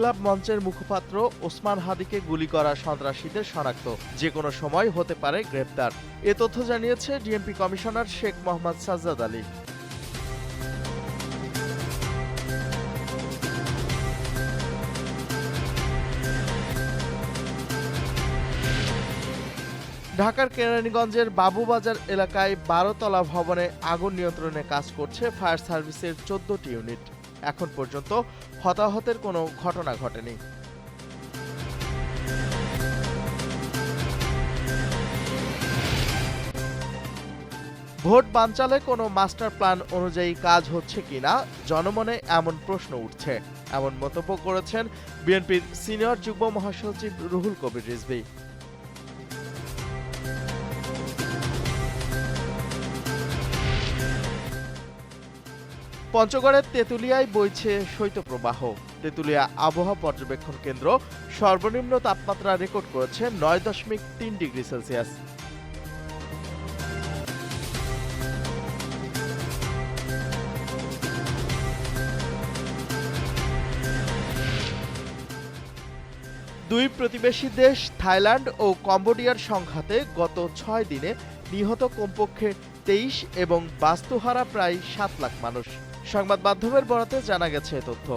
ইনকিলাব মঞ্চের মুখপাত্র ওসমান হাদিকে গুলি করা সন্ত্রাসীদের শনাক্ত, যে কোনো সময় হতে পারে গ্রেপ্তার। এ তথ্য জানিয়েছে ডিএমপি কমিশনার শেখ মোহাম্মদ সাজ্জাদ আলী। ঢাকার কেরানীগঞ্জের বাবুবাজার এলাকায় ১২ তলা ভবনে আগুন নিয়ন্ত্রণে কাজ করছে ফায়ার সার্ভিসের ১৪টি ইউনিট। এখন পর্যন্ত হতাহতের কোনো ঘটনা ঘটেনি। ভোট বানচালে কোনো মাস্টার প্ল্যান অনুযায়ী কাজ হচ্ছে কিনা জনমনে এমন প্রশ্ন উঠছে, এমন মন্তব্য করেছেন বিএনপির সিনিয়র যুগ্ম মহাসচিব রুহুল কবির রিজভী। পঞ্চগড়ের তেঁতুলিয়ায় বইছে শৈত্যপ্রবাহ। তেঁতুলিয়া আবহাওয়া পর্যবেক্ষণ কেন্দ্র সর্বনিম্ন তাপমাত্রা রেকর্ড করেছে ৯.৩ ডিগ্রি সেলসিয়াস। দুই প্রতিবেশী দেশ থাইল্যান্ড ও কম্বোডিয়ার সংঘাতে গত ৬ দিনে নিহত কমপক্ষে ২৩ এবং বাস্তুহারা প্রায় ৭ লাখ মানুষ। সংবাদ মাধ্যমের বরাতে জানা গেছে এ তথ্য।